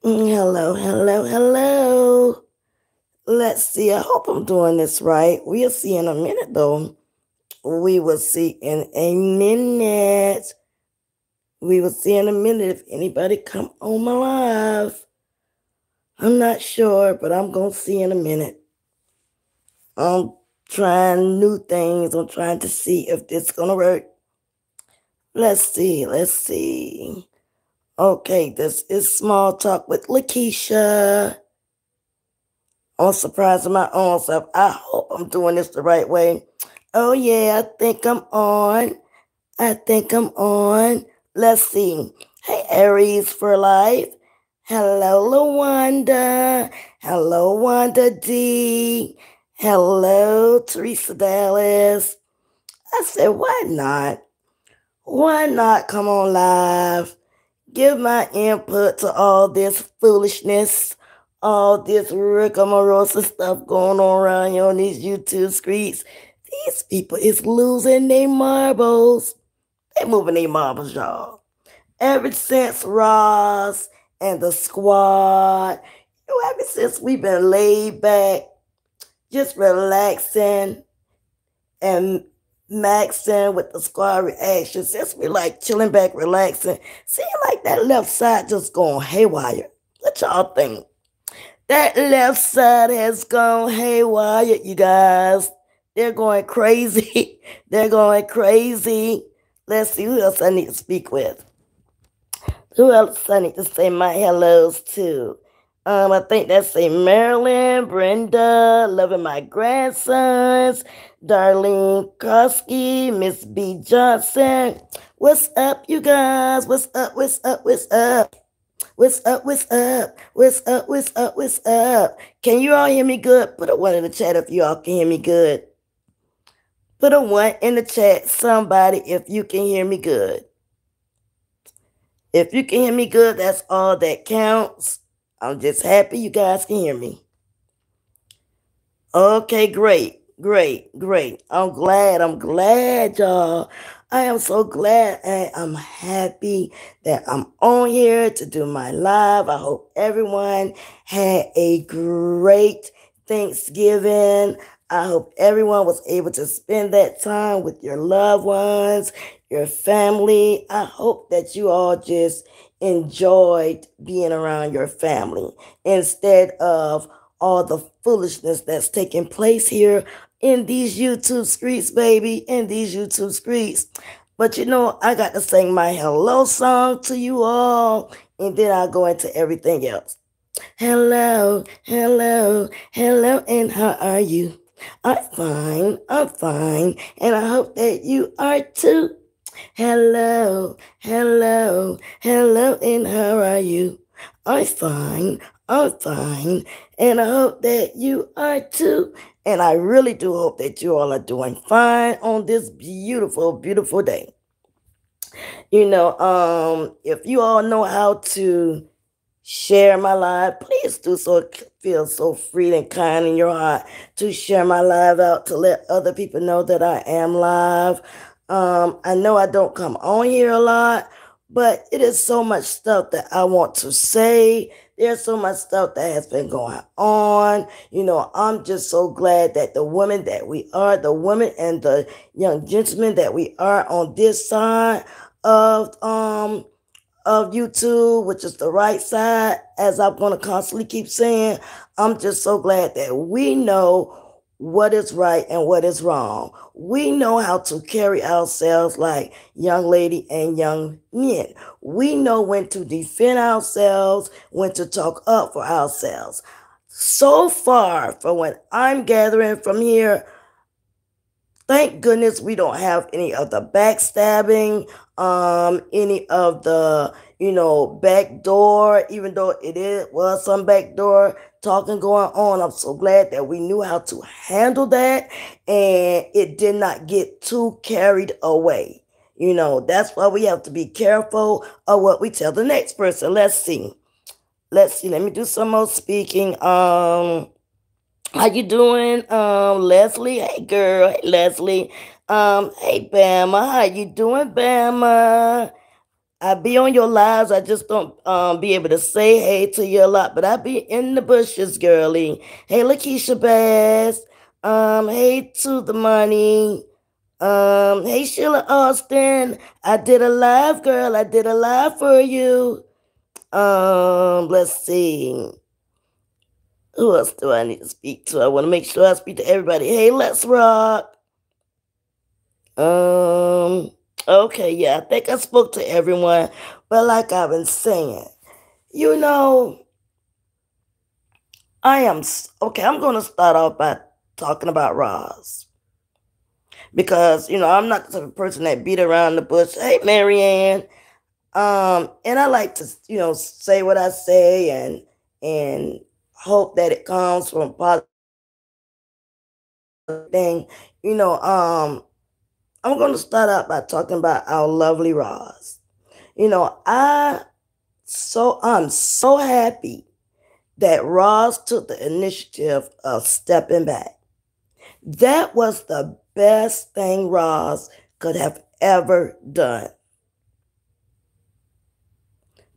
Hello, hello, hello. Let's see. I hope I'm doing this right. We'll see in a minute, though. We will see in a minute. We will see in a minute if anybody come on my live. I'm not sure, but I'm going to see in a minute. I'm trying new things. I'm trying to see if this is going to work. Let's see. Let's see. Okay, this is Small Talk with LaKesha. I'm surprising my own self. I hope I'm doing this the right way. Oh yeah, I think I'm on. I think I'm on. Let's see. Hey Aries for life. Hello Lawanda. Hello Wanda D. Hello Teresa Dallas. I said, why not? Why not come on live? Give my input to all this foolishness, all this rigmarosa stuff going on around here on these YouTube streets. These people is losing their marbles. They moving their marbles, y'all. Ever since Ross and the squad, ever since we've been laid back, just relaxing and maxing with the squad reaction, since we like chilling back, relaxing, seem like that left side just going haywire. What y'all think? That left side has gone haywire, you guys. They're going crazy. They're going crazy. Let's see who else I need to speak with. Who else I need to say my hellos to? I think that's a Marilyn, Brenda, loving my grandsons, Darlene Koski, Miss B Johnson. What's up, you guys? What's up? What's up? What's up? What's up? What's up? What's up? What's up? What's up? Can you all hear me good? Put a one in the chat if you all can hear me good. Put a one in the chat, somebody, if you can hear me good. If you can hear me good, that's all that counts. I'm just happy you guys can hear me. Okay, great, great, great. I'm glad, y'all. I am so glad and I'm happy that I'm on here to do my live. I hope everyone had a great Thanksgiving. I hope everyone was able to spend that time with your loved ones, your family. I hope that you all just enjoyed being around your family instead of all the foolishness that's taking place here in these YouTube streets, baby, in these YouTube streets. But you know, I got to sing my hello song to you all, and then I'll go into everything else. Hello, hello, hello, and how are you? I'm fine, and I hope that you are too. Hello, hello, hello, and how are you? I'm fine, and I hope that you are too. And I really do hope that you all are doing fine on this beautiful, beautiful day. If you all know how to share my live, please do so. Feel so free and kind in your heart to share my live out to let other people know that I am live. I know I don't come on here a lot, but it is so much stuff that I want to say. There's so much stuff that has been going on. I'm just so glad that the women that we are, the women and the young gentlemen that we are on this side of YouTube, which is the right side, as I'm going to constantly keep saying, I'm just so glad that we know what is right and what is wrong. We know how to carry ourselves like young lady and young men. We know when to defend ourselves, when to talk up for ourselves. So far from what I'm gathering from here, thank goodness we don't have any of the backstabbing, any of the, backdoor, even though was some backdoor talking going on. I'm so glad that we knew how to handle that and it did not get too carried away. That's why we have to be careful of what we tell the next person. Let's see. Let me do some more speaking. How you doing, Leslie? Hey, girl. Hey, Leslie. Hey, Bama. How you doing, Bama? I be on your lives. I just don't be able to say hey to you a lot, but I be in the bushes, girly. Hey, LaKesha Bass. Hey to the money. Hey Sheila Austin. I did a live, girl. I did a live for you. Let's see. Who else do I need to speak to? I want to make sure I speak to everybody. Hey, let's rock. Um, okay, yeah, I think I spoke to everyone, but like I've been saying, you know, okay. I'm going to start off by talking about Roz because I'm not the type of person that beat around the bush. Hey, Marianne, and I like to say what I say and hope that it comes from positive thing. You know, um, I'm going to start out by talking about our lovely Roz. I'm so happy that Roz took the initiative of stepping back. That was the best thing Roz could have ever done.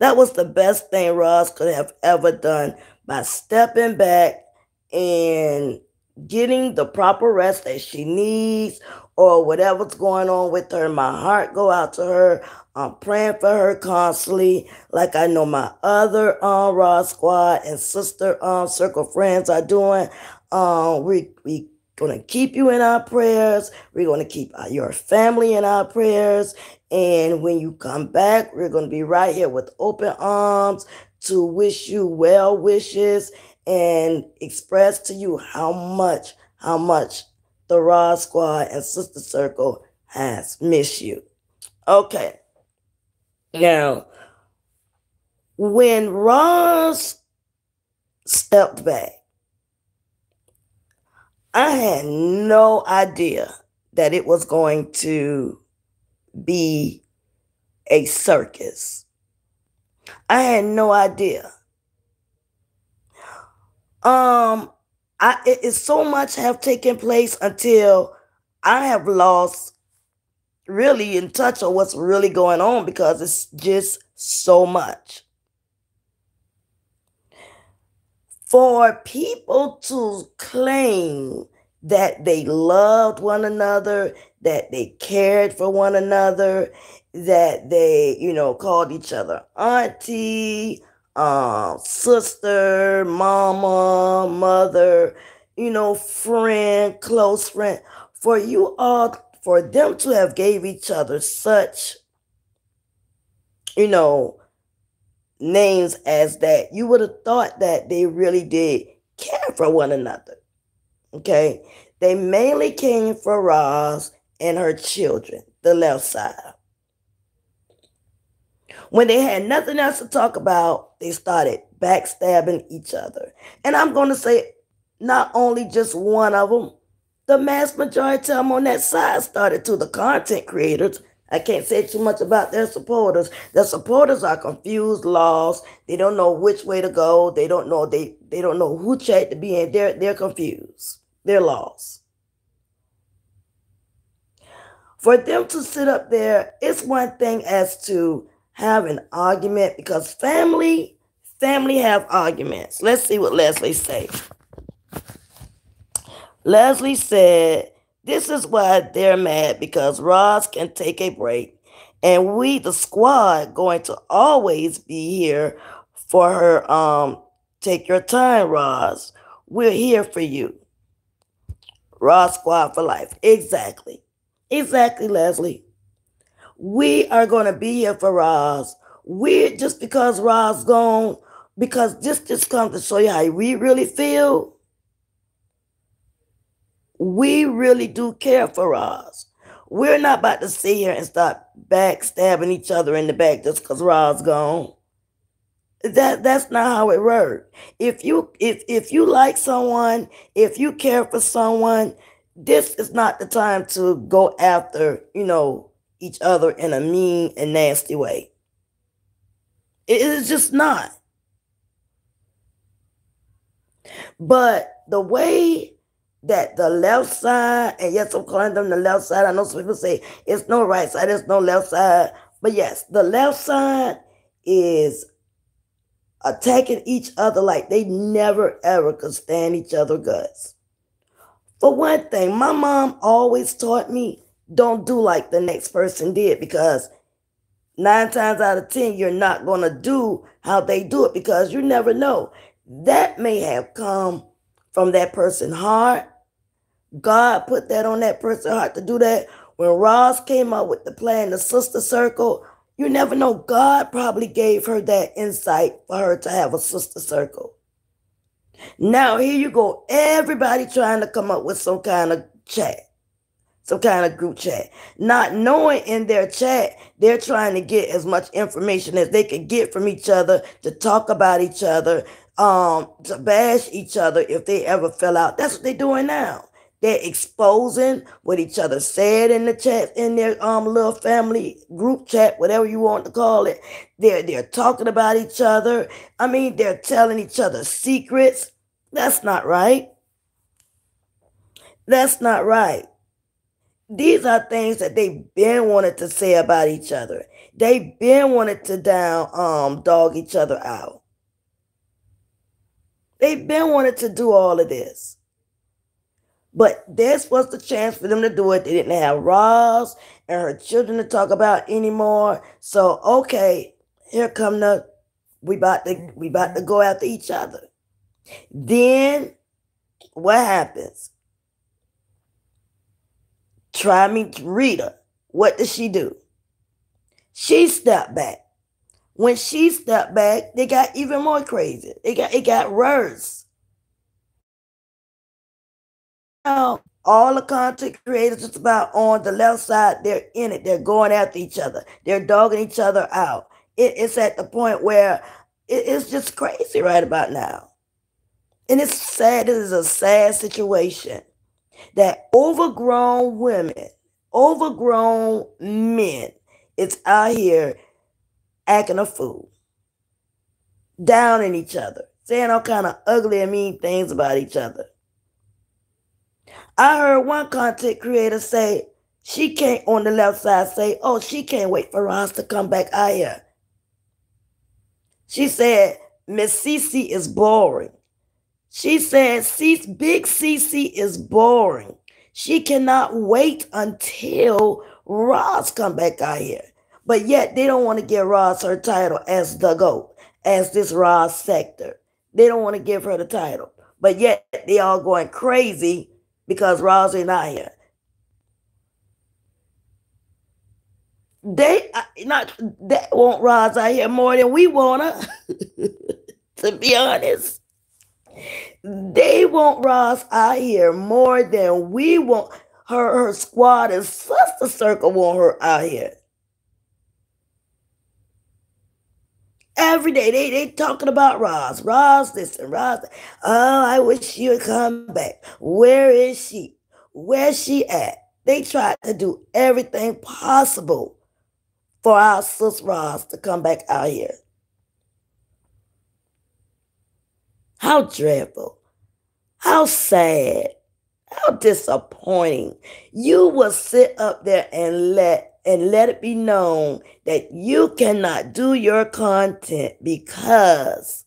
That was the best thing Roz could have ever done by stepping back and getting the proper rest that she needs or whatever's going on with her. My heart go out to her. I'm praying for her constantly, like I know my other Roz squad and sister circle friends are doing. We gonna keep you in our prayers. We're gonna keep your family in our prayers. And when you come back, we're gonna be right here with open arms to wish you well wishes and express to you how much the Raw Squad and Sister Circle has missed you. Okay. Now, when Roz stepped back, I had no idea that it was going to be a circus. I had no idea. It so much have taken place until I have lost really in touch of what's really going on because it's just so much. For people to claim that they loved one another, that they cared for one another, that they, called each other auntie, sister, mama, mother, friend, close friend. For them to have gave each other such, names as that, you would have thought that they really did care for one another. Okay. They mainly came for Roz and her children, the left side. When they had nothing else to talk about, they started backstabbing each other. And I'm going to say, not only just one of them, the mass majority of them on that side started to the content creators. I can't say too much about their supporters. The supporters are confused, lost. They don't know which way to go. They don't know don't know who chat to be in. They're confused. They're lost. For them to sit up there, it's one thing as to have an argument because family have arguments. Let's see what Leslie say. Leslie said, this is why they're mad because Roz can take a break and we, the squad, going to always be here for her. Take your time, Roz. We're here for you. Roz squad for life. Exactly, Leslie. We are going to be here for Roz. We just because Roz gone, because this just comes to show you how we really feel. We really do care for Roz. We're not about to sit here and start backstabbing each other in the back just because Roz gone. That's not how it works. If you like someone, if you care for someone, this is not the time to go after, each other in a mean and nasty way. It is just not. But the way that the left side, and yes, I'm calling them the left side. I know some people say it's no right side, there's no left side. But yes, the left side is attacking each other like they never ever could stand each other guts. For one thing, my mom always taught me don't do like the next person did, because 9 times out of 10, you're not going to do how they do it, because you never know. That may have come from that person's heart. God put that on that person's heart to do that. When Roz came up with the plan, the sister circle, you never know. God probably gave her that insight for her to have a sister circle. Now, here you go. Everybody trying to come up with some kind of chat, some kind of group chat. Not knowing in their chat, they're trying to get as much information as they can get from each other, to talk about each other, to bash each other if they ever fell out. That's what they're doing now. They're exposing what each other said in the chat, in their little family group chat, whatever you want to call it. They're talking about each other. I mean, they're telling each other secrets. That's not right. That's not right. These are things that they've been wanted to say about each other. They've been wanted to dog each other out. They've been wanted to do all of this. But this was the chance for them to do it. They didn't have Roz and her children to talk about anymore. So okay, here come we about to go after each other. Then what happens? Try me, Rita. What does she do? She stepped back. When she stepped back, they got even more crazy. It got worse. Now, all the content creators just about on the left side, they're in it. They're going after each other. They're dogging each other out. It's at the point where it's just crazy right about now. And it's sad. This is a sad situation that overgrown women, overgrown men, it's out here acting a fool, downing each other, saying all kind of ugly and mean things about each other. I heard one content creator say she can't, on the left side, say, oh, she can't wait for Roz to come back out here. She said Miss Cece is boring. She said Big Cece is boring. She cannot wait until Roz come back out here. But yet they don't want to give Roz her title as the GOAT, as this Roz sector. They don't want to give her the title. But yet they all going crazy because Roz ain't out here. They want Roz out here more than we want her, to be honest. They want Roz out here more than we want her. Her squad and sister circle want her out here. Every day they talking about Roz. Roz this and Roz that. Oh, I wish she would come back. Where is she? Where's she at? They tried to do everything possible for our sis Roz to come back out here. How dreadful. How sad. How disappointing. You will sit up there and let it be known that you cannot do your content because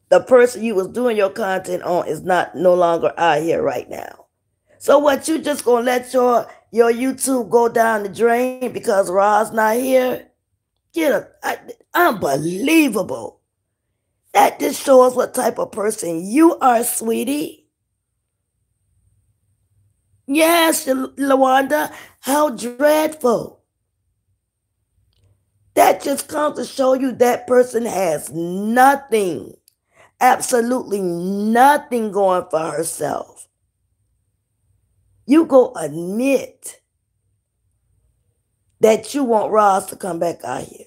the person you was doing your content on is no longer out here right now. So what, you just gonna let your YouTube go down the drain because Roz not here? Unbelievable. That just shows what type of person you are, sweetie. Yes, Lawanda, how dreadful. That just comes to show you that person has nothing, absolutely nothing going for herself. You go admit that you want Roz to come back out here.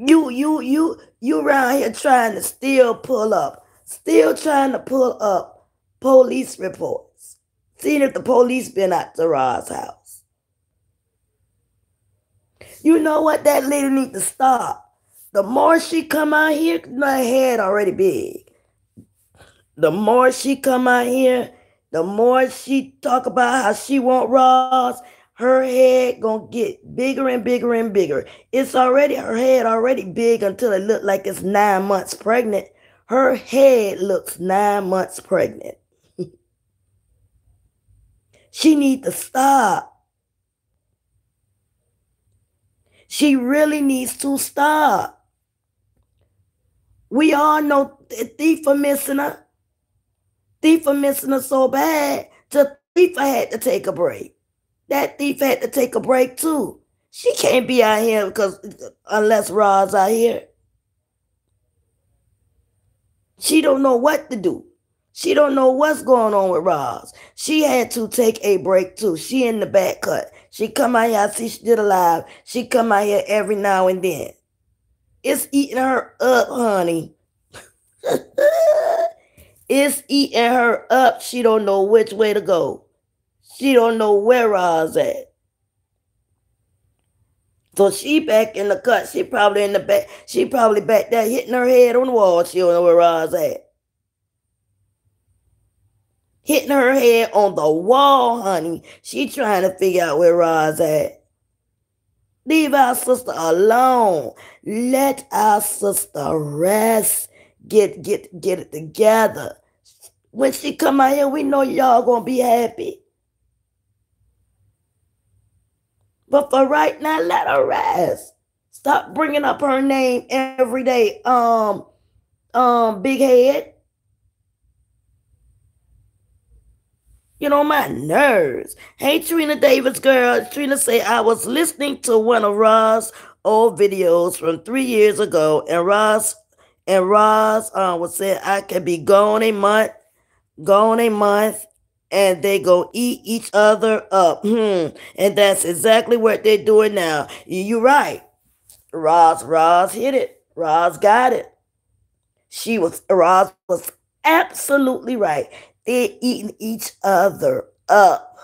You around here trying to still trying to pull up police reports, seeing if the police been at the Roz house. You know what? That lady need to stop. The more she come out here, my head already big. The more she come out here, The more she talk about how she want Ross, her head gonna get bigger and bigger and bigger. It's already her head already big until it look like it's 9 months pregnant. Her head looks 9 months pregnant. She need to stop. She really needs to stop. We all know Thief for missing her. Thief for missing her so bad, the Thief had to take a break. That Thief had to take a break too. She can't be out here because unless Rod's out here. She don't know what to do. She don't know what's going on with Roz. She had to take a break too. She in the back cut. She come out here, I see she did alive. She come out here every now and then. It's eating her up, honey. It's eating her up. She don't know which way to go. She don't know where Roz at. So she back in the cut. She probably in the back. She probably back there hitting her head on the wall. She don't know where Roz at. Hitting her head on the wall, honey. She trying to figure out where Roz at. Leave our sister alone. Let our sister rest. Get it together. When she come out here, we know y'all gonna be happy. But for right now, let her rest. Stop bringing up her name every day. Big head. You know, my nerves. Hey, Trina Davis, girl. Trina say, I was listening to one of Roz's old videos from 3 years ago, and Roz was saying I could be gone a month, and they go eat each other up. And that's exactly what they're doing now. You're right. Roz hit it. Roz got it. Roz was absolutely right. They're eating each other up.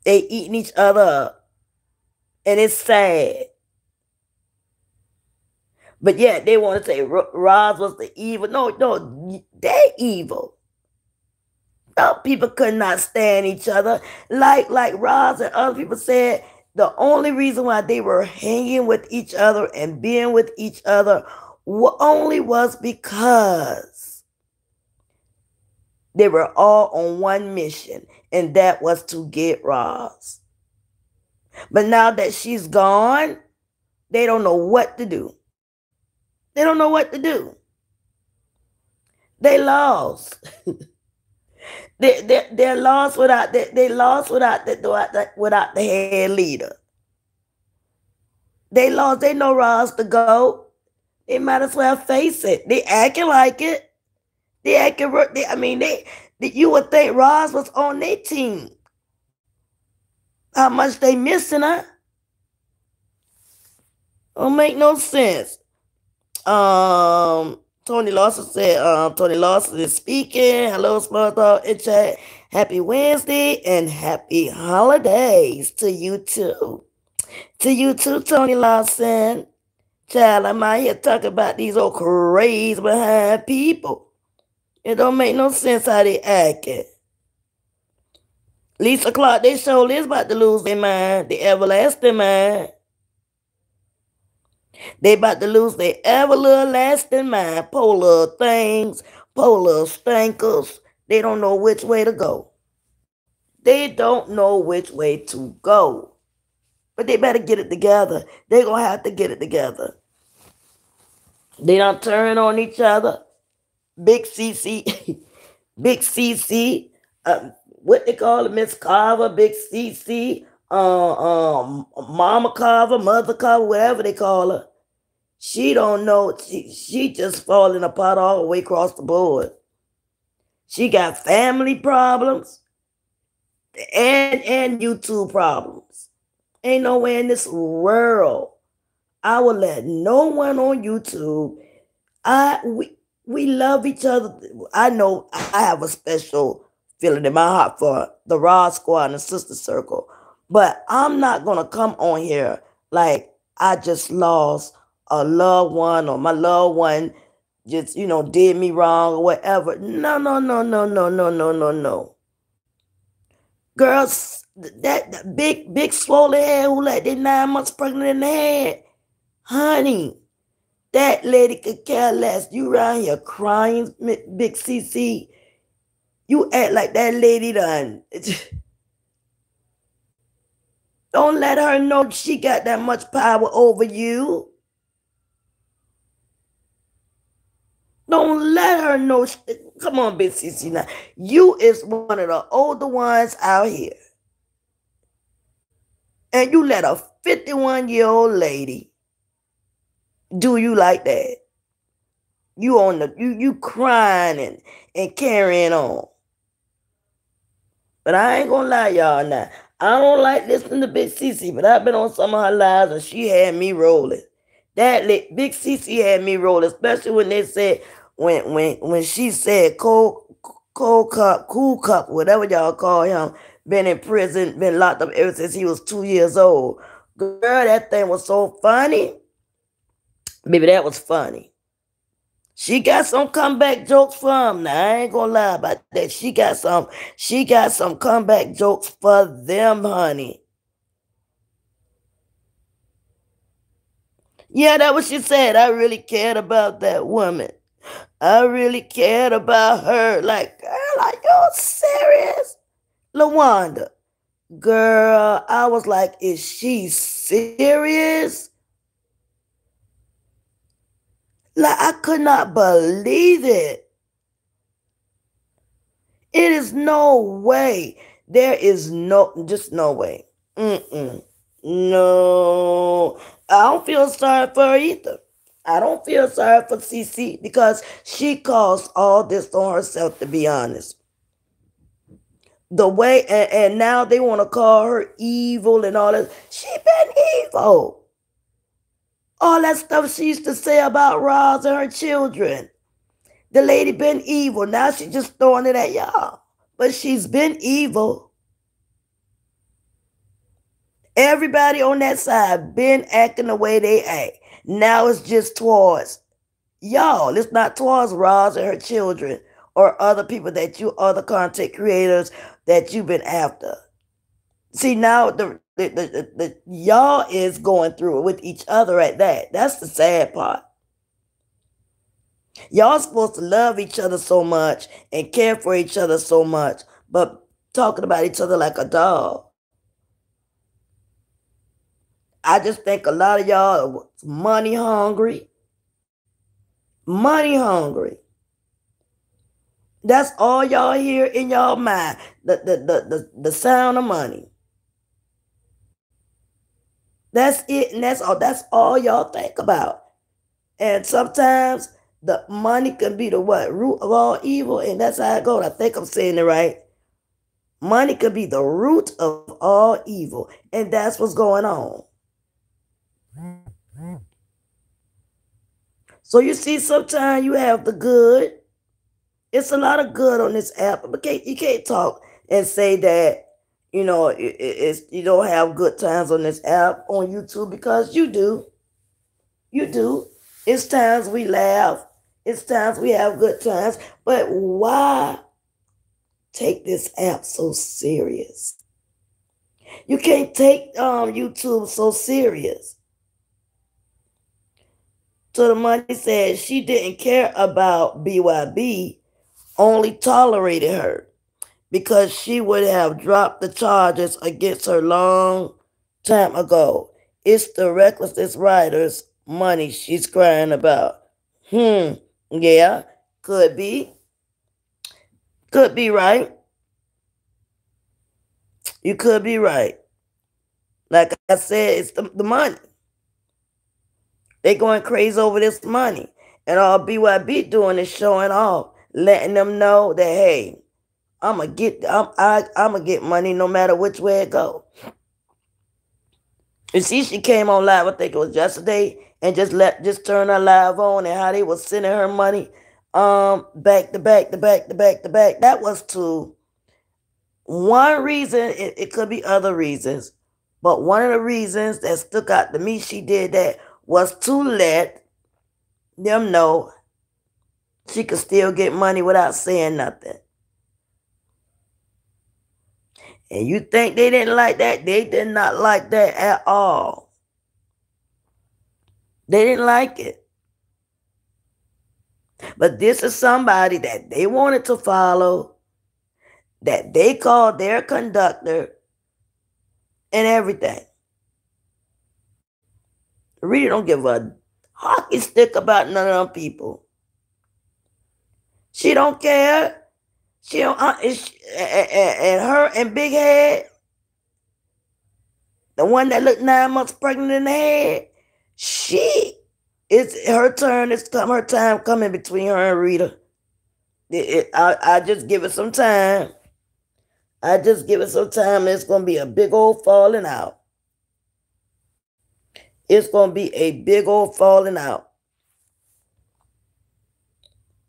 They eating each other up. And it's sad. But yeah, they want to say Roz was the evil. No, they're evil. Oh, people could not stand each other. Like Roz and other people said, the only reason why they were hanging with each other and being with each other only was because they were all on one mission, and that was to get Roz. But now that she's gone, they don't know what to do. They don't know what to do. They lost. They're lost without without the head leader. They lost. They know Roz to go. They might as well face it. They acting like it. They acting. You would think Roz was on their team. How much they missing her? Don't make no sense. Tony Lawson said, Tony Lawson is speaking. Hello, Small Dog in chat. Happy Wednesday and happy holidays to you too. To you too, Tony Lawson. Child, I'm out here talking about these old crazy behind people. It don't make no sense how they acting. Lisa Clark, they surely is about to lose their mind, the everlasting mind. They about to lose their everlasting mind. Polar things, polar stinkers. They don't know which way to go. They don't know which way to go. But they better get it together. They're going to have to get it together. They don't turn on each other. Big CC, Big CC, what they call it, Miss Carver, Big CC, Mama Carver, Mother Carver, whatever they call her. She don't know. She just falling apart all the way across the board. She got family problems and YouTube problems. Ain't no way in this world I will let no one on YouTube. We love each other. I know I have a special feeling in my heart for the Roz Squad and the Sister Circle, but I'm not gonna come on here like I just lost a loved one or my loved one just, did me wrong or whatever. No, no, no, no, no, no, no, no, no. Girls, that big swollen head who let that 9 months pregnant in the head, honey, that lady could care less. You around here crying, Big CC. You act like that lady done. Don't let her know she got that much power over you. Don't let her know. Come on, Big CC now. You is one of the older ones out here. And you let a 51-year-old lady do you like that. You crying and carrying on. But I ain't gonna lie, y'all now. I don't like listening to Big CC, but I've been on some of her lives and she had me rolling. Big CC had me rolling, especially when they said when she said cool cup, whatever y'all call him, been in prison, been locked up ever since he was 2 years old. Girl, that thing was so funny. Baby, that was funny. She got some comeback jokes for him. Now I ain't gonna lie about that. She got some comeback jokes for them, honey. Yeah, that what she said. I really cared about that woman. I really cared about her. Like, girl, are you serious? LaWanda. Girl, I was like, is she serious? Like, I could not believe it. It is no way. There is just no way. No. I don't feel sorry for her either. I don't feel sorry for CC because she caused all this on herself, to be honest. The way, and now they want to call her evil and all that. She been evil. All that stuff she used to say about Roz and her children. The lady been evil. Now she just throwing it at y'all. But she's been evil. Everybody on that side been acting the way they act. Now it's just towards y'all. It's not towards Roz and her children or other content creators that you've been after. See, now the y'all is going through it with each other at that. That's the sad part. Y'all supposed to love each other so much and care for each other so much, but talking about each other like a dog. I just think a lot of y'all are money hungry. Money hungry. That's all y'all hear in y'all mind. The sound of money. That's it, and that's all y'all think about. And sometimes the money can be the root of all evil, and that's how it goes. I think I'm saying it right. Money can be the root of all evil, and that's what's going on. So you see, sometimes you have the good. It's a lot of good on this app, but you can't talk and say that you don't have good times on this app on YouTube, because you do. You do. It's times we laugh. It's times we have good times. But why take this app so serious? You can't take YouTube so serious. So the money said she didn't care about BYB, only tolerated her because she would have dropped the charges against her long time ago. It's the reckless writer's money she's crying about. Yeah, could be. Could be right. You could be right. Like I said, it's the money. They going crazy over this money. And all BYB doing is showing off, letting them know that, hey, I'm gonna get money no matter which way it go. You see, she came on live, I think it was yesterday, and just turn her live on, and how they was sending her money back to back to back to back to back. That was to one reason. It could be other reasons, but one of the reasons that stuck out to me, she did that, was to let them know She could still get money without saying nothing. And you think they didn't like that? They did not like that at all. They didn't like it. But this is somebody that they wanted to follow, that they called their conductor and everything. Rita don't give a hockey stick about none of them people. She don't care. She don't. And her and Big Head, the one that looked 9 months pregnant in the head, it's her turn. Her time coming between her and Rita. I just give it some time. I just give it some time. It's gonna be a big old falling out. It's gonna be a big old falling out.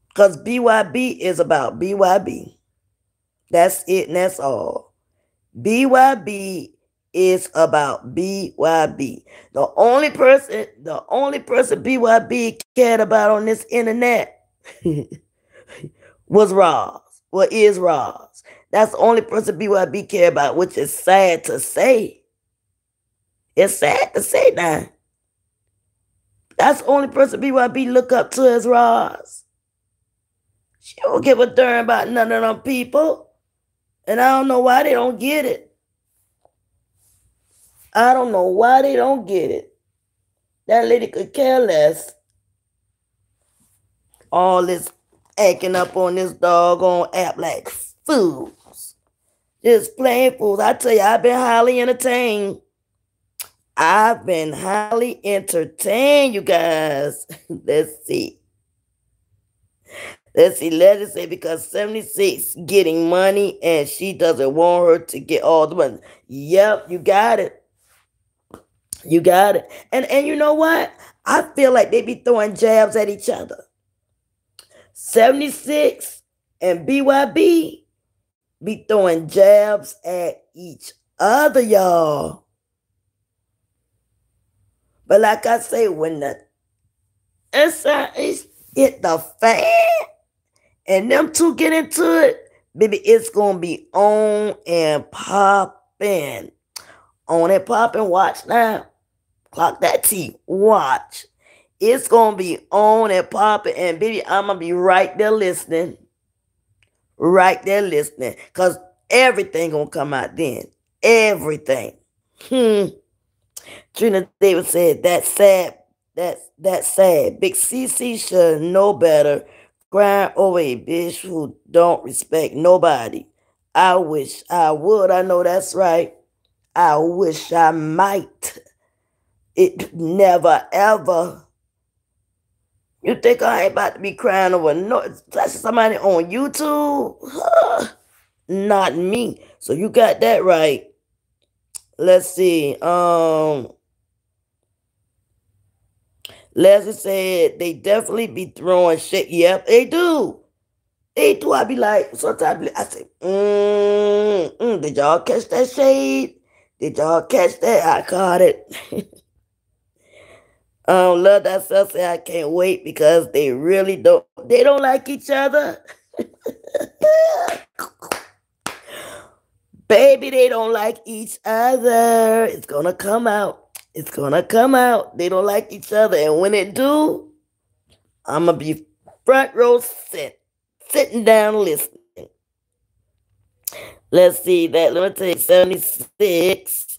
Because BYB is about BYB. That's it and that's all. BYB is about BYB. The only person BYB cared about on this internet was Roz. Well, is Roz. That's the only person BYB cared about, which is sad to say. It's sad to say now. That's the only person BYB look up to is Roz. She don't give a darn about none of them people. And I don't know why they don't get it. I don't know why they don't get it. That lady could care less. All this acting up on this doggone app like fools. Just plain fools. I tell you, I've been highly entertained. I've been highly entertained, you guys. Let's see. Let's say because 76 getting money and she doesn't want her to get all the money. Yep, you got it. You got it. And you know what? I feel like they be throwing jabs at each other. 76 and BYB be throwing jabs at each other, y'all. But like I say, when the SRS hit the fan and them two get into it, baby, it's going to be on and popping. On and popping. Watch now. Clock that T. Watch. It's going to be on and popping. And baby, I'm going to be right there listening. Right there listening. Because everything going to come out then. Everything. Trina Davis said, that's sad. That's sad. Big CC should know better. Crying over a bitch who don't respect nobody. I wish I would. I know that's right. I wish I might. It never ever. You think I ain't about to be crying over somebody on YouTube? Not me. So you got that right. Let's see. Leslie said they definitely be throwing shit. Yep, they do. They do. I be like, sometimes I say, did y'all catch that shade? Did y'all catch that? I caught it. Love that self say I can't wait because they really don't like each other. Baby, they don't like each other. It's gonna come out. It's gonna come out. They don't like each other. And when it do, I'm gonna be front row sitting down listening. Let's see that. Let me tell you, 76.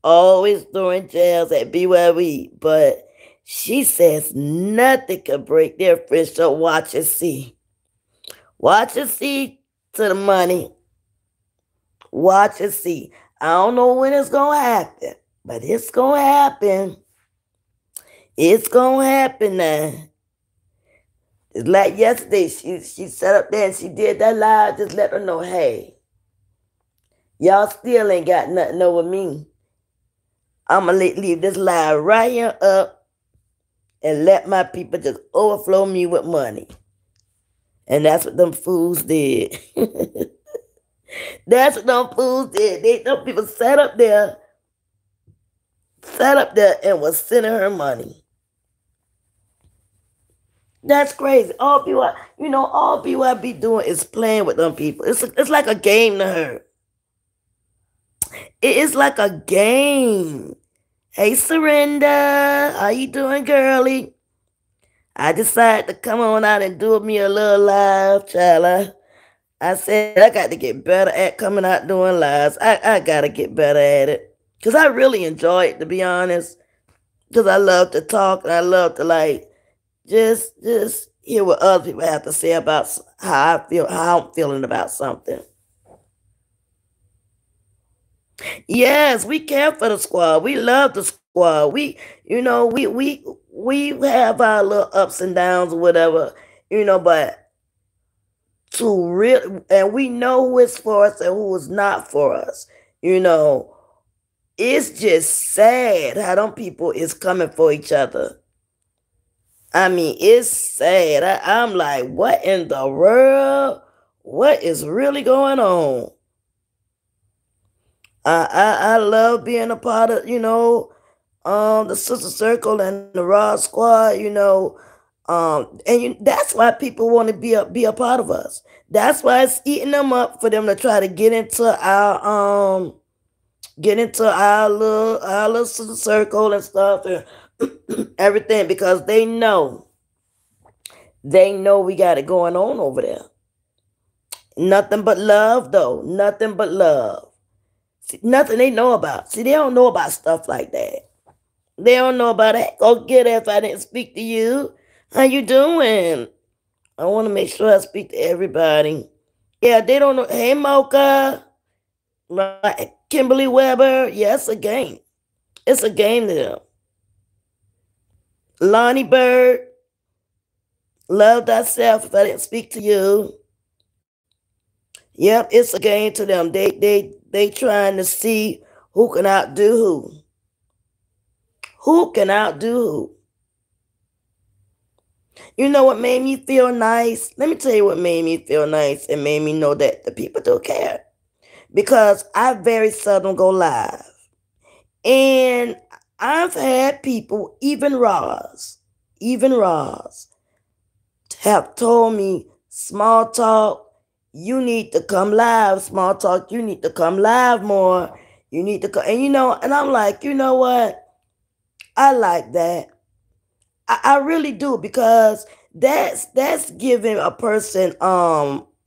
Always throwing jabs at BYB, but she says nothing can break their friendship. Watch and see. Watch and see to the money. Watch and see. I don't know when it's going to happen, but it's going to happen. It's going to happen now. It's like yesterday, she sat up there and she did that live, just let her know, hey, y'all still ain't got nothing over me. I'm going to leave this live right here up and let my people just overflow me with money. And that's what them fools did. That's what them fools did. Them people sat up there and was sending her money. That's crazy. All people, all people I be doing is playing with them people. It's like a game to her. It is like a game. Hey, Surrender, how you doing, girly? I decided to come on out and do me a little live, child. I said I got to get better at coming out doing lives. I got to get better at it. Because I really enjoy it, to be honest. Because I love to talk and I love to, like, just hear what other people have to say about how I'm feeling about something. Yes, we care for the squad. We love the squad. We have our little ups and downs or whatever, but to real and we know who is for us and who is not for us. You know, it's just sad how them people is coming for each other. I mean, it's sad. I'm like, what in the world? What is really going on? I love being a part of, the Sister Circle and the Raw Squad, and that's why people want to be a part of us. That's why it's eating them up for them to try to get into our little Sister Circle and stuff and everything because they know we got it going on over there. Nothing but love though, nothing but love. See, nothing they know about. See, they don't know about stuff like that. They don't know about it. Go get it if I didn't speak to you. How you doing? I want to make sure I speak to everybody. Yeah, they don't know. Hey, Mocha. Right. Kimberly Weber. Yeah, it's a game. It's a game to them. Lonnie Bird. Love thyself if I didn't speak to you. Yep, it's a game to them. They trying to see who can outdo who. Who can outdo who? You know what made me feel nice? Let me tell you what made me feel nice and made me know that the people do care. Because I very seldom go live. And I've had people, even Roz, have told me, small talk, you need to come live. Small talk, you need to come live more. You need to come. And I'm like, you know what? I like that. I really do because that's giving a person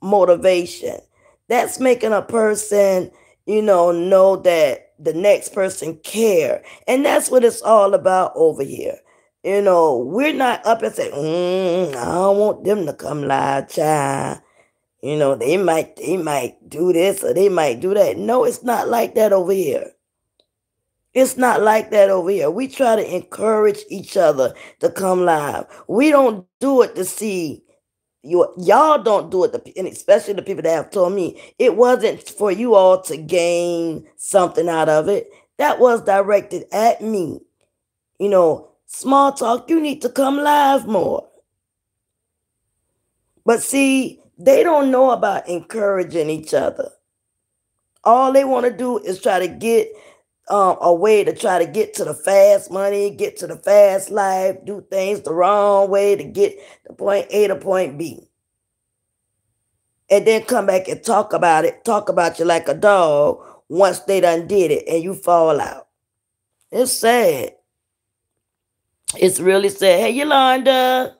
motivation. That's making a person, know that the next person care. And that's what it's all about over here. We're not up and saying, I don't want them to come live, child. They might do this or they might do that. No, it's not like that over here. It's not like that over here. We try to encourage each other to come live. We don't do it to see y'all don't do it, and especially the people that have told me it wasn't for you all to gain something out of it. That was directed at me. Small talk, you need to come live more. But see, they don't know about encouraging each other. All they want to do is try to get a way to try to get to the fast money, get to the fast life, do things the wrong way to get the point A to point B. And then come back and talk about you like a dog once they done did it and you fall out. It's sad. It's really sad. Hey, Yolanda.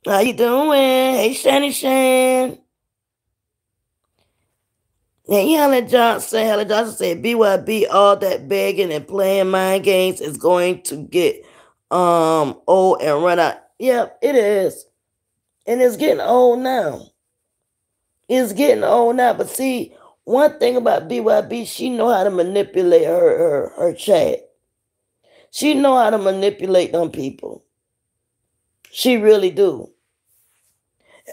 How you doing? Hey, Shan. And Helen Johnson said, BYB, all that begging and playing mind games is going to get old and run out. Yep, it is. And it's getting old now. It's getting old now. But see, one thing about BYB, she know how to manipulate her chat. She know how to manipulate them people. She really do.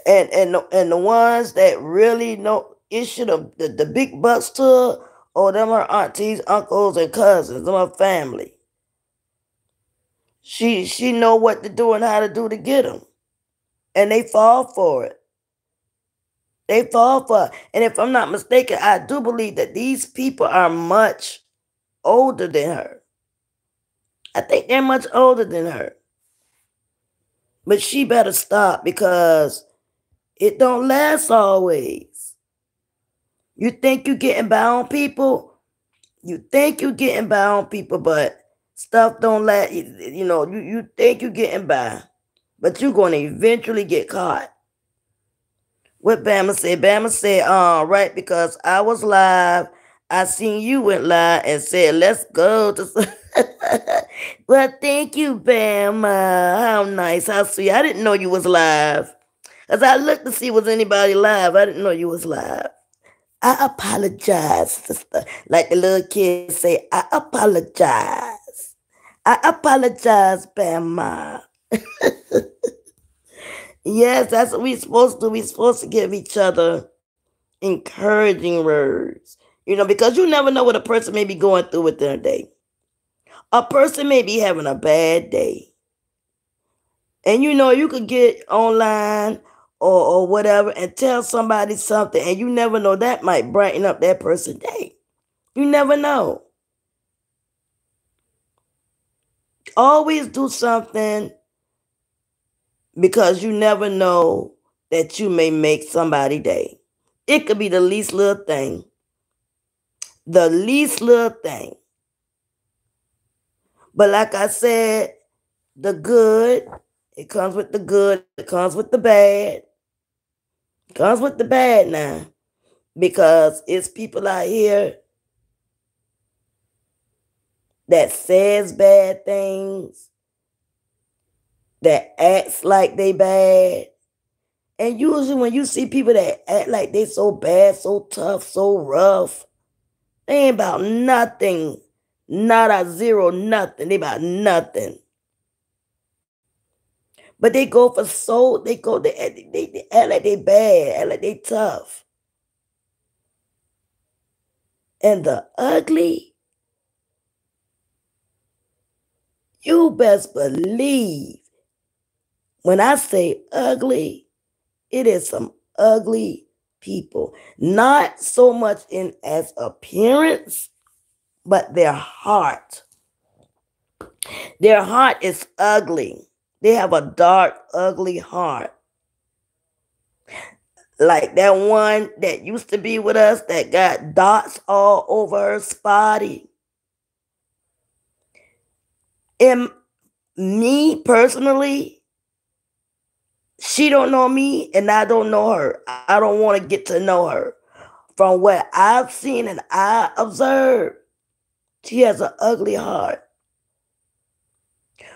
And the ones that really know issue the big bucks to her, or them her aunties, uncles, and cousins, them her family. She know what to do and how to do to get them. And they fall for it. They fall for it. And if I'm not mistaken, I do believe that these people are much older than her. I think they're much older than her. But she better stop because it don't last always. You think you getting by on people? You think you getting by on people, but stuff don't last. You think you getting by, but you're going to eventually get caught. What Bama said? Bama said, right, because I was live. I seen you went live and said, let's go to. Well, thank you, Bama. How nice, how sweet. I didn't know you was live. As I looked to see was anybody live, I didn't know you was live. I apologize, sister. Like the little kids say, I apologize. I apologize, Bama. Yes, that's what we supposed to do. We supposed to give each other encouraging words. Because you never know what a person may be going through with their day. A person may be having a bad day. And you could get online or whatever and tell somebody something, and you never know that might brighten up that person's day. You never know. Always do something because you never know that you may make somebody day. It could be the least little thing. The least little thing. But like I said, the good, it comes with the good, it comes with the bad. It comes with the bad now. Because it's people out here that says bad things, that acts like they bad. And usually when you see people that act like they so bad, so tough, so rough, they ain't about nothing. Not a zero, nothing. They about nothing. But they go for they act like they bad, act like they tough. And the ugly, you best believe when I say ugly, it is some ugly people. Not so much in as appearance, but their heart. Their heart is ugly. They have a dark, ugly heart. Like that one that used to be with us that got dots all over her body. And me personally, she don't know me and I don't know her. I don't want to get to know her. From what I've seen and I observed, she has an ugly heart.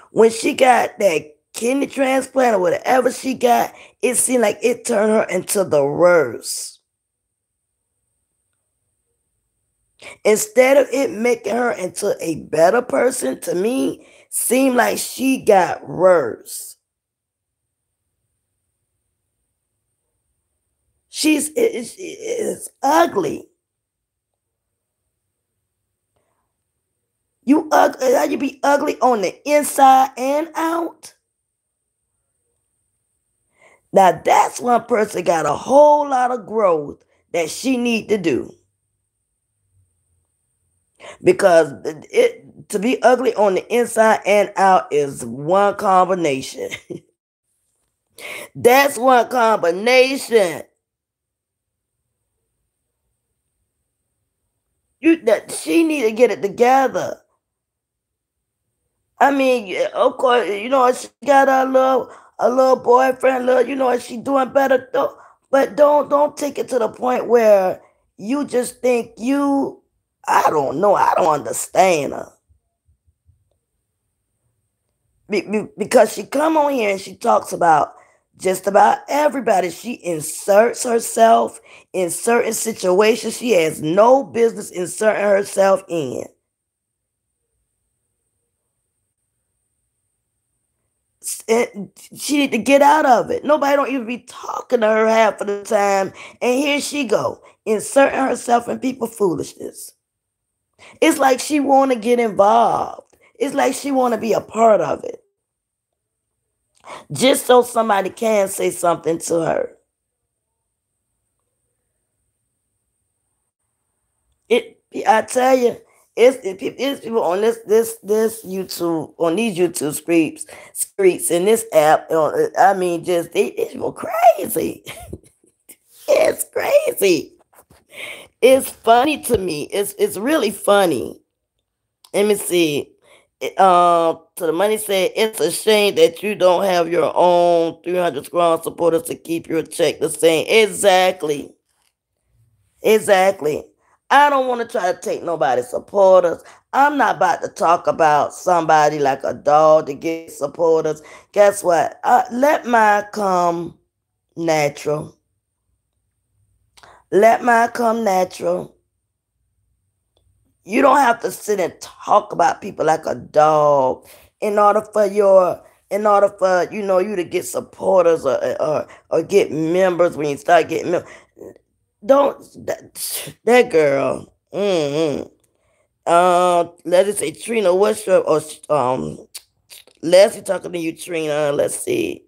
When she got that kidney transplant or whatever she got, it seemed like it turned her into the worst. Instead of it making her into a better person, to me, seemed like she got worse. It's ugly. How you be ugly on the inside and out? Now that's one person got a whole lot of growth that she need to do. Because to be ugly on the inside and out is one combination. That's one combination. She need to get it together. I mean, of course, she got a little boyfriend, she doing better though. But don't take it to the point where you just think I don't know, I don't understand her. Because she come on here and she talks about just about everybody. She inserts herself in certain situations she has no business inserting herself in. And she need to get out of it. Nobody don't even be talking to her half of the time. And here she go, inserting herself in people foolishness. It's like she want to get involved. It's like she want to be a part of it. Just so somebody can say something to her. I tell you, It's people on this YouTube, on these YouTube streets in this app. I mean, just these people crazy. It's crazy. It's funny to me. It's really funny. Let me see. To the money said, it's a shame that you don't have your own 300 strong supporters to keep your check the same. Exactly. Exactly. I don't want to try to take nobody's supporters. I'm not about to talk about somebody like a dog to get supporters. Guess what? Let mine come natural. Let mine come natural. You don't have to sit and talk about people like a dog in order for you to get supporters or get members. When you start getting members, don't that girl. Let us say Trina. What's your Leslie talking to you, Trina? Let's see.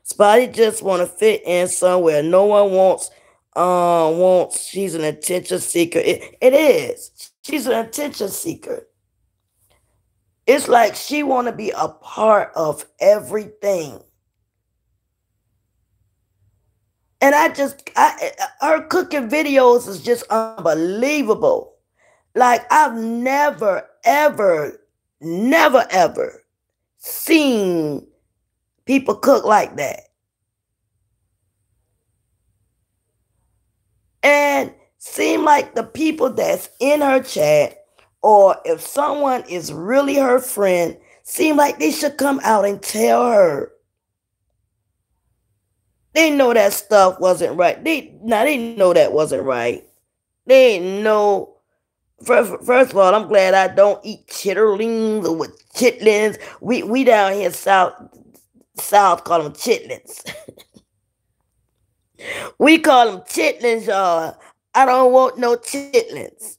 Spotty just want to fit in somewhere. No one wants. She's an attention seeker. It is. She's an attention seeker. It's like she want to be a part of everything. And her cooking videos is just unbelievable. Like I've never ever seen people cook like that. And seem like the people that's in her chat, or if someone is really her friend, seem like they should come out and tell her. They know that stuff wasn't right. They know that wasn't right. They know. First of all, I'm glad I don't eat chitterlings or with chitlins. We down here south call them chitlins. We call them chitlins, y'all. I don't want no chitlins.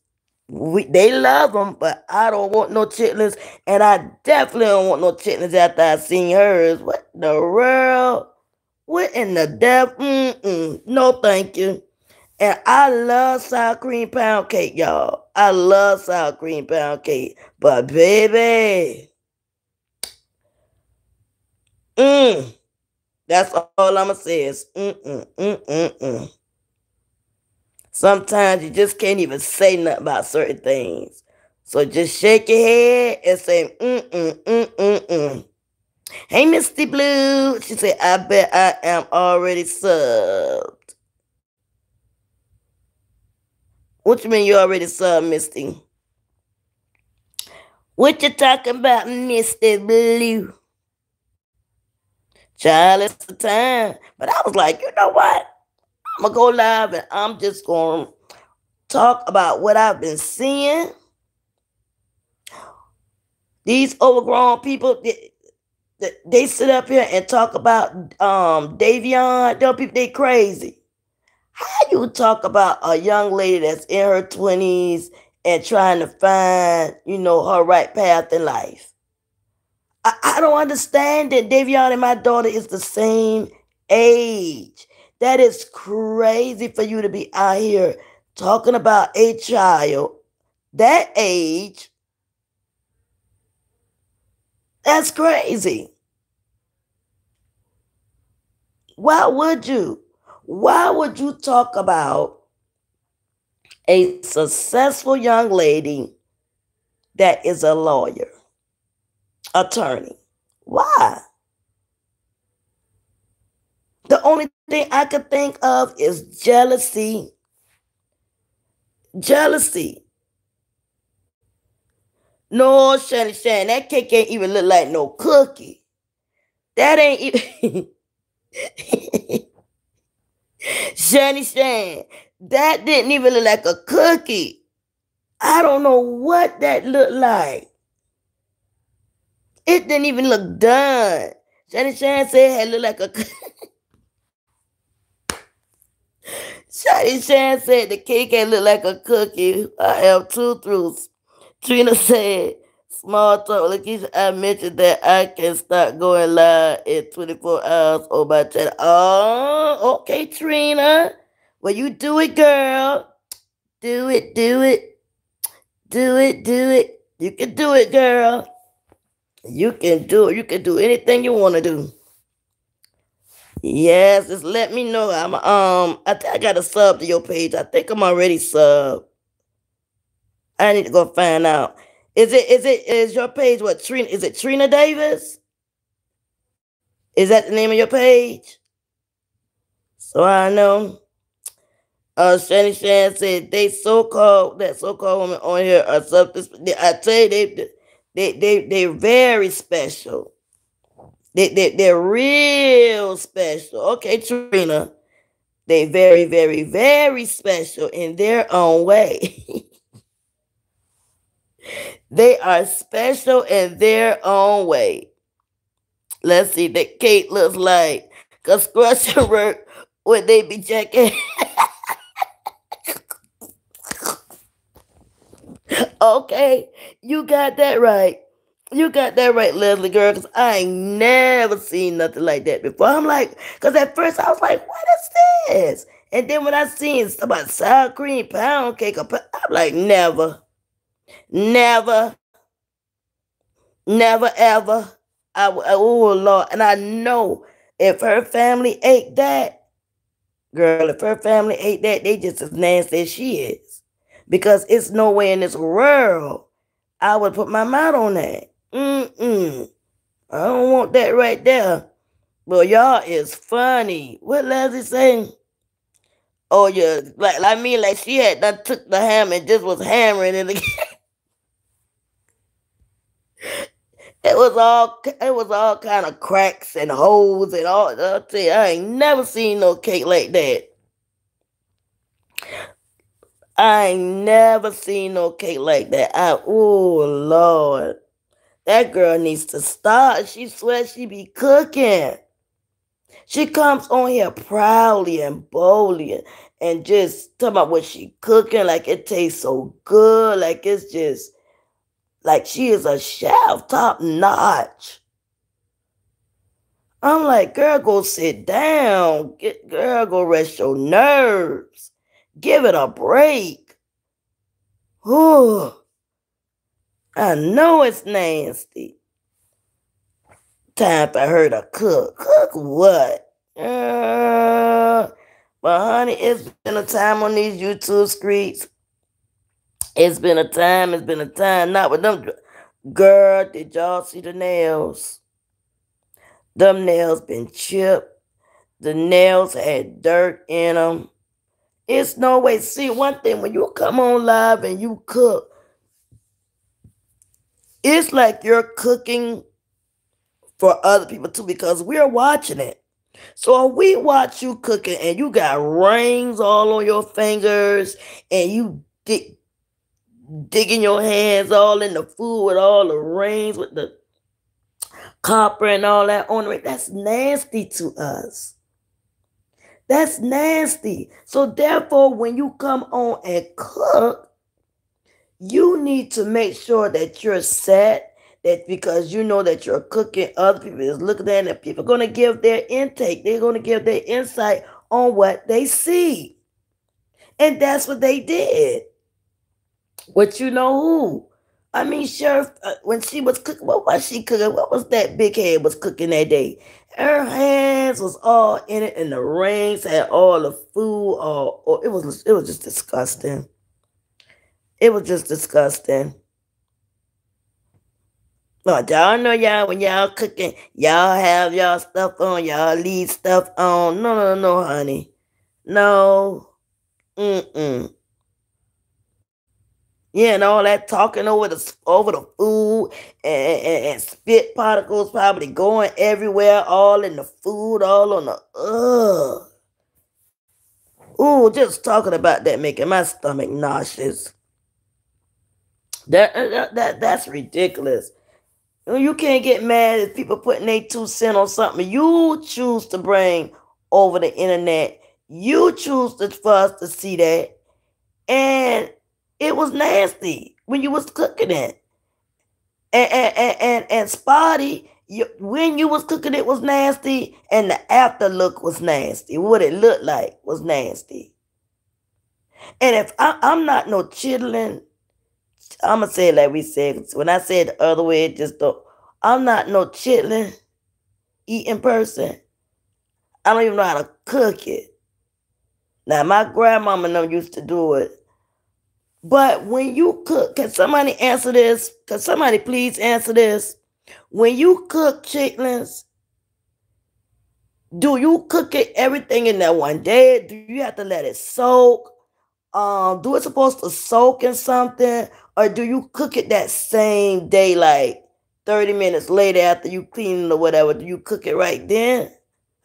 They love them, but I don't want no chitlins, and I definitely don't want no chitlins after I seen hers. What the world? What in the devil? No, thank you. And I love sour cream pound cake, y'all. I love sour cream pound cake, but baby, that's all I'ma say is Sometimes you just can't even say nothing about certain things. So just shake your head and say, Hey, Misty Blue. She said, I bet I am already subbed. What you mean you already subbed, Misty? What you talking about, Misty Blue? Child, it's the time. But I was like, you know what? I'm going to go live and I'm just going to talk about what I've been seeing. These overgrown people, they sit up here and talk about Davion. Them people, they crazy. How you talk about a young lady that's in her 20s and trying to find, her right path in life? I don't understand that Davion and my daughter is the same age. That is crazy for you to be out here talking about a child that age. That's crazy. Why would you? Why would you talk about a successful young lady that is a lawyer, attorney? Why? The only thing I could think of is jealousy. Jealousy. No, Shan, that cake ain't even look like no cookie. That ain't even Shan, that didn't even look like a cookie. I don't know what that looked like. It didn't even look done. Shan said it looked like a Shotty Shan said the cake ain't look like a cookie. I have two truths. Trina said, small talk, LaKesha, I mentioned that I can start going live in 24 hours on my channel. Oh, okay, Trina. Well, you do it, girl. Do it. Do it, do it. You can do it, girl. You can do it. You can do anything you want to do. Yes, just let me know. I think I got a sub to your page. I think I'm already sub. I need to go find out. Is your page what Trina, is it Trina Davis? Is that the name of your page? So I know. Shani Shan said they so called women on here are something. I tell you, they're very special. They're real special. Okay, Trina. They very, very, very special in their own way. They are special in their own way. Let's see that Kate looks like. Cause Scrusher work when they be checking. Okay, you got that right. You got that right, Leslie girl, because I ain't never seen nothing like that before. I'm like, because at first I was like, what is this? And then when I seen about sour cream pound cake, I'm like, never, never, never, ever. Oh, Lord. And I know if her family ate that, girl, if her family ate that, they just as nasty as she is. Because it's no way in this world I would put my mouth on that. Mm-mm. I don't want that right there. Well, y'all is funny. What Leslie saying? Oh, yeah, like me, like she had done took the hammer and just was hammering it again. It was all kind of cracks and holes and all. I'll tell you, I ain't never seen no cake like that. I ain't never seen no cake like that. Oh Lord. That girl needs to stop. She swears she be cooking. She comes on here proudly and boldly and just talking about what she cooking like it tastes so good. Like it's just like she is a chef, top notch. I'm like, girl, go sit down. Girl, go rest your nerves. Give it a break. Whew. I know it's nasty. Time for her to cook. Cook what? But honey, it's been a time on these YouTube streets. It's been a time. It's been a time. Not with them. Girl, did y'all see the nails? Them nails been chipped. The nails had dirt in them. It's no way. See, one thing, when you come on live and you cook, it's like you're cooking for other people too because we're watching it. So if we watch you cooking and you got rings all on your fingers and you digging your hands all in the food with all the rings with the copper and all that on it, that's nasty to us. That's nasty. So therefore, when you come on and cook, you need to make sure that you're set, that because you know that you're cooking, other people is looking at it, and people are going to give their intake. They're going to give their insight on what they see. And that's what they did. What you know who? I mean, Sheriff, when she was cooking, what was she cooking? What was that big head was cooking that day? Her hands was all in it, and the rings had all the food. It was just disgusting. It was just disgusting. But y'all know y'all when y'all cooking, y'all have y'all stuff on, y'all leave stuff on. No, no, no, honey. No. Mm-mm. Yeah, and all that talking over the food and spit particles probably going everywhere, all in the food, all on the Ooh, just talking about that making my stomach nauseous. That's ridiculous. You can't get mad at people putting their 2 cents on something you choose to bring over the internet. You choose for us to see that. And it was nasty when you was cooking it. And Spotty, when you was cooking it was nasty, and the after look was nasty. What it looked like was nasty. And if I'm not no chitlin, I'm gonna say it like we said. When I say it the other way, it just don't. I'm not no chitlin eating person. I don't even know how to cook it. Now my grandmama them used to do it. But when you cook, can somebody answer this? Can somebody please answer this? When you cook chitlins, do you cook it everything in that one day? Do you have to let it soak? Do it supposed to soak in something, or do you cook it that same day, like 30 minutes later after you clean it or whatever? Do you cook it right then,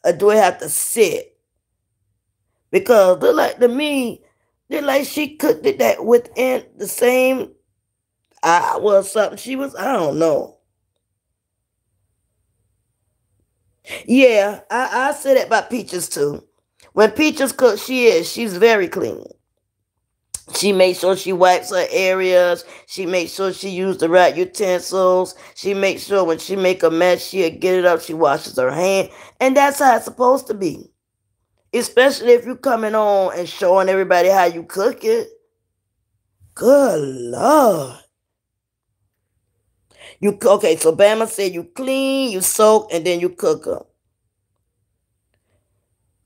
or do it have to sit? Because look like to me, look like she cooked it that within the same hour or something. She was, I don't know. Yeah, I say that about Peaches too. When Peaches cooks, she's very clean. She makes sure she wipes her areas. She makes sure she used the right utensils. She makes sure when she make a mess, she'll get it up. She washes her hand. And that's how it's supposed to be. Especially if you're coming on and showing everybody how you cook it. Good Lord. Okay, so Bama said you clean, you soak, and then you cook them.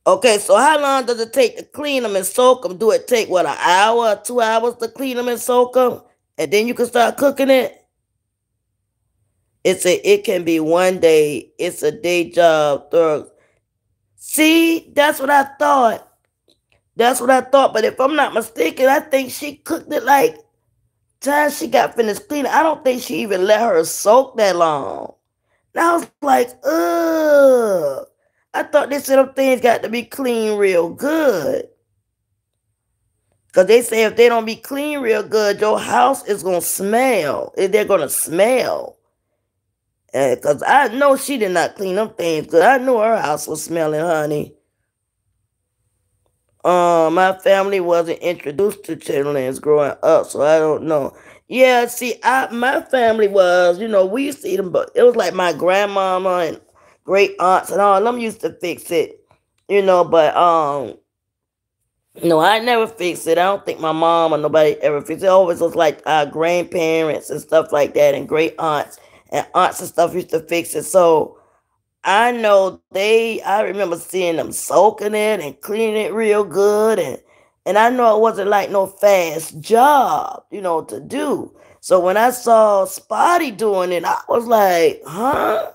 Okay, so how long does it take to clean them and soak them? Do it take, what, an hour or 2 hours to clean them and soak them? And then you can start cooking it? It can be one day. It's a day job. See, that's what I thought. That's what I thought. But if I'm not mistaken, I think she cooked it like time she got finished cleaning. I don't think she even let her soak that long. And I was like, ugh. I thought they said them things got to be clean real good. Because they say if they don't be clean real good, your house is going to smell. They're going to smell. Because I know she did not clean them things good. I knew her house was smelling, honey. My family wasn't introduced to chitlins growing up, so I don't know. Yeah, see, my family was, we used to eat them, but it was like my grandmama and great aunts and all them used to fix it, but no, I never fixed it. I don't think my mom or nobody ever fixed it. It always was like our grandparents and stuff like that, and great aunts and stuff used to fix it. So I know I remember seeing them soaking it and cleaning it real good. And I know it wasn't like no fast job, to do. So when I saw Spotty doing it, I was like, huh?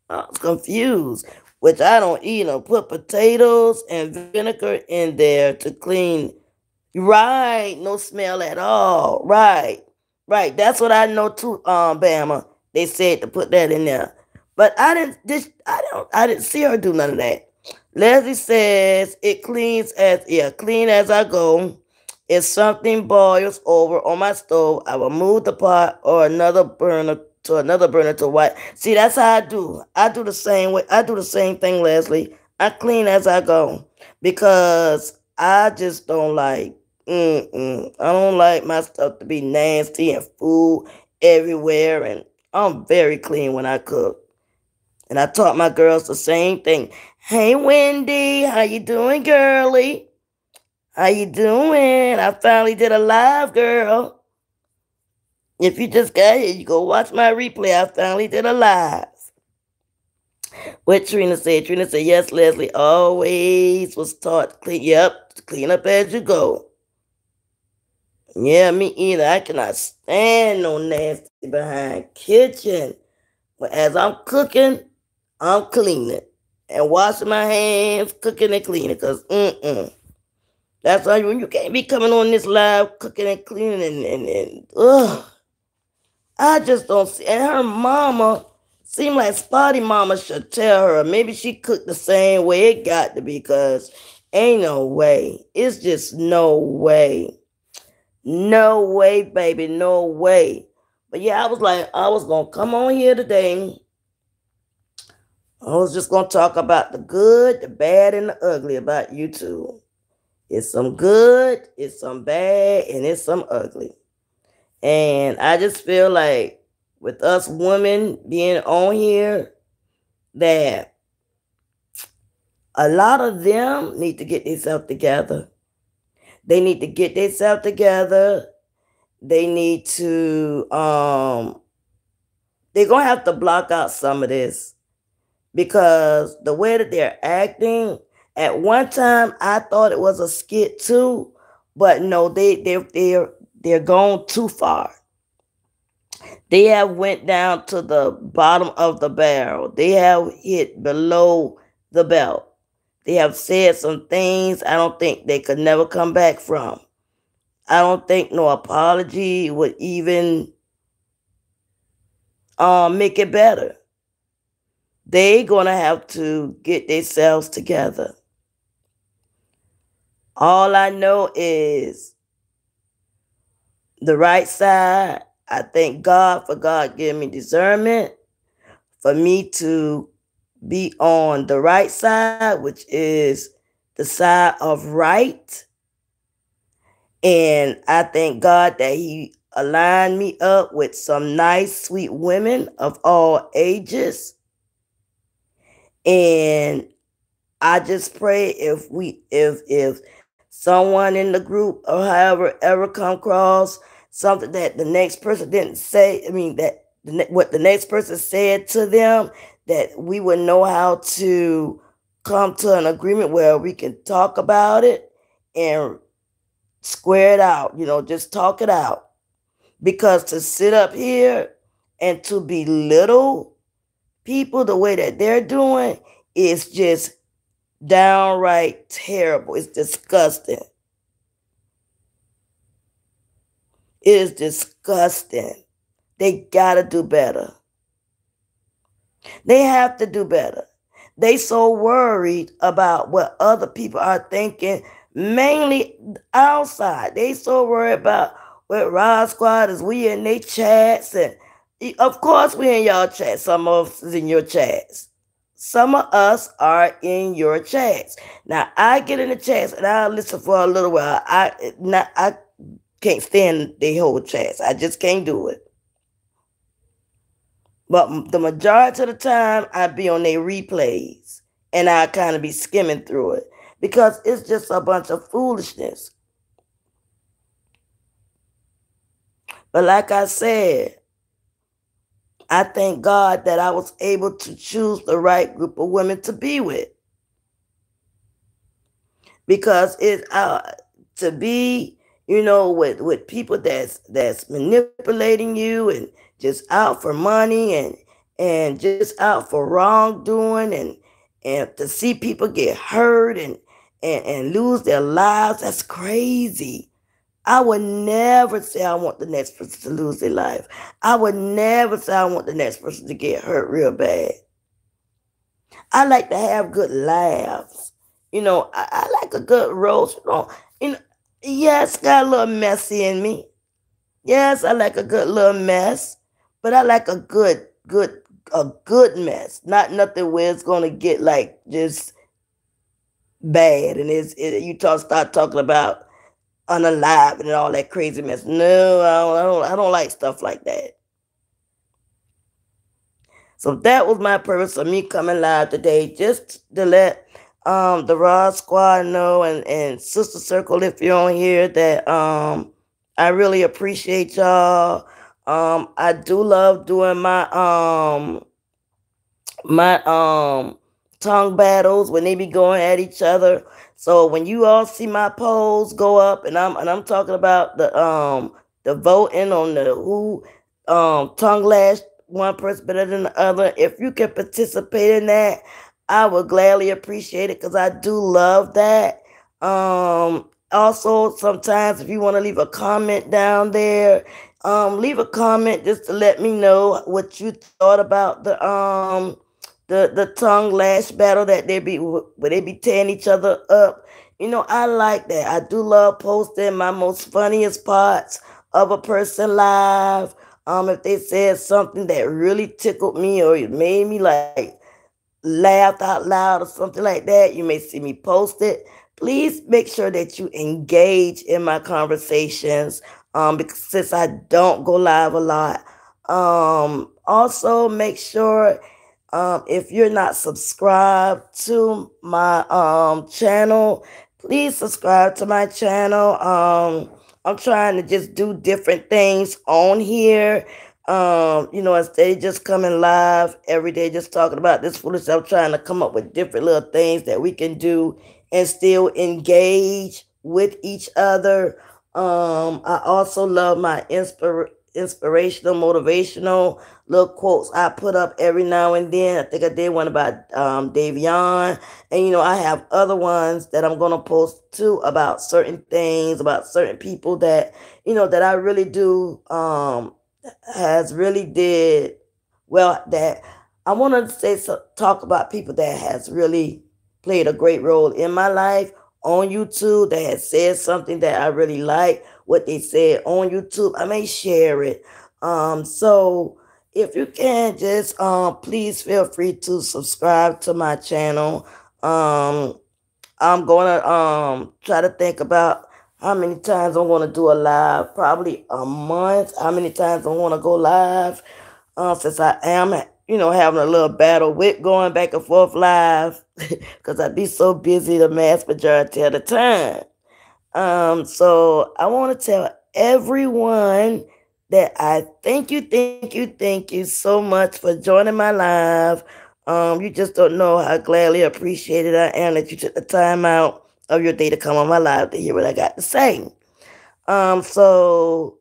I was confused, which I don't eat. Put potatoes and vinegar in there to clean. Right, no smell at all. Right, right. That's what I know too. Bama. They said to put that in there, but I didn't. I didn't see her do none of that. Leslie says it clean as I go. If something boils over on my stove, I will move the pot or another burner to wipe. See, that's how I do. I do the same way. I do the same thing, Leslie. I clean as I go because I just don't like. I don't like my stuff to be nasty and food everywhere, and I'm very clean when I cook. And I taught my girls the same thing. Hey, Wendy, how you doing, girly? How you doing? I finally did a live, girl. If you just got here, you go watch my replay. I finally did a live. What Trina said? Trina said, yes, Leslie always was taught clean. Yep, clean up as you go. Yeah, me either. I cannot stand no nasty behind kitchen. But as I'm cooking, I'm cleaning and washing my hands, cooking and cleaning. Because, that's why when you can't be coming on this live cooking and cleaning and ugh. I just don't see. And her mama seemed like Spotty mama should tell her. Maybe she cooked the same way it got to be because ain't no way. It's just no way. No way, baby. No way. But yeah, I was like, I was going to come on here today. I was just going to talk about the good, the bad, and the ugly about YouTube. It's some good, it's some bad, and it's some ugly. And I just feel like with us women being on here, that a lot of them need to get themselves together. They need to get themselves together They need to they're gonna have to block out some of this, because the way that they're acting, at one time I thought it was a skit too, but no, they're gone too far. They have went down to the bottom of the barrel. They have hit below the belt. They have said some things I don't think they could never come back from. I don't think no apology would even make it better. They gonna have to get themselves together. All I know is the right side. I thank God for God giving me discernment for me to be on the right side, which is the side of right. And I thank God that He aligned me up with some nice, sweet women of all ages. And I just pray if someone in the group or however ever come across something that the next person didn't say, I mean that what the next person said to them, that we would know how to come to an agreement where we can talk about it and square it out, just talk it out. Because to sit up here and to belittle people the way that they're doing is just downright terrible. It's disgusting. It is disgusting. They gotta do better. They have to do better. They so worried about what other people are thinking, mainly outside. They so worried about what Rod Squad is. We in their chats, and of course we in y'all chats. Some of us is in your chats. Some of us are in your chats. Now I get in the chats and I listen for a little while. I can't stand the whole chats. I just can't do it. But the majority of the time, I be on their replays and I kind of be skimming through it because it's just a bunch of foolishness. But like I said, I thank God that I was able to choose the right group of women to be with. Because to be, with people that's manipulating you and just out for money and just out for wrongdoing, and to see people get hurt and lose their lives, that's crazy. I would never say I want the next person to lose their life. I would never say I want the next person to get hurt real bad. I like to have good laughs. I like a good roast. Yes, got a little messy in me. Yes, I like a good little mess, but I like a good mess. Not nothing where it's gonna get like just bad and start talking about unalive and all that crazy mess. No, I don't like stuff like that. So that was my purpose of me coming live today, just to let the Raw Squad know, and Sister Circle, if you're on here, that I really appreciate y'all. I do love doing my tongue battles when they be going at each other. So when you all see my polls go up, and I'm talking about the voting on the who tongue lash one person better than the other, if you can participate in that, I would gladly appreciate it, because I do love that. Also, sometimes if you want to leave a comment down there, leave a comment just to let me know what you thought about the tongue lash battle that where they be tearing each other up. I like that. I do love posting my most funniest parts of a person live. If they said something that really tickled me or it made me like laugh out loud or something like that, you may see me post it. Please make sure that you engage in my conversations, because since I don't go live a lot. Also make sure, if you're not subscribed to my channel, please subscribe to my channel. I'm trying to just do different things on here. Instead of just coming live every day, just talking about this foolish stuff, I'm trying to come up with different little things that we can do and still engage with each other. I also love my inspirational, motivational little quotes I put up every now and then. I think I did one about Davion. And I have other ones that I'm gonna post too about certain things, about certain people that that I really do has really did well. That I want to say, so, talk about people that has really played a great role in my life on YouTube, that has said something that I really like what they said on YouTube. I may share it. So if you can, just please feel free to subscribe to my channel. um I'm gonna try to think about how many times I'm gonna do a live, probably a month. How many times I want to go live, since I am having a little battle with going back and forth live, because I be so busy the mass majority of the time. So I want to tell everyone that I thank you so much for joining my live. You just don't know how gladly appreciated I am that you took the time out of your day to come on my live to hear what I got to say. Probably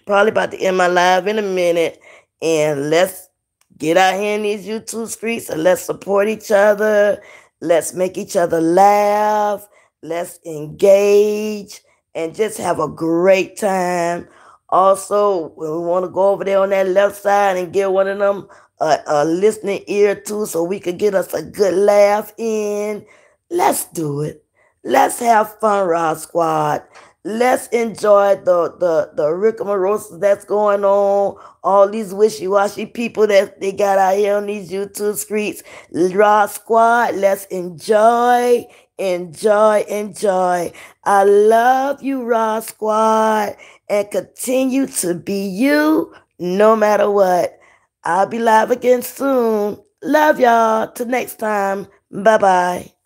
about to end my live in a minute, and let's get out here in these YouTube streets and let's support each other. Let's make each other laugh. Let's engage and just have a great time. Also, we want to go over there on that left side and get one of them a listening ear too, so we could get us a good laugh in. Let's do it. Let's have fun, Rod Squad. Let's enjoy the rigmaroles that's going on. All these wishy-washy people that they got out here on these YouTube streets. Raw Squad, let's enjoy, enjoy, enjoy. I love you, Raw Squad, and continue to be you no matter what. I'll be live again soon. Love y'all. Till next time. Bye-bye.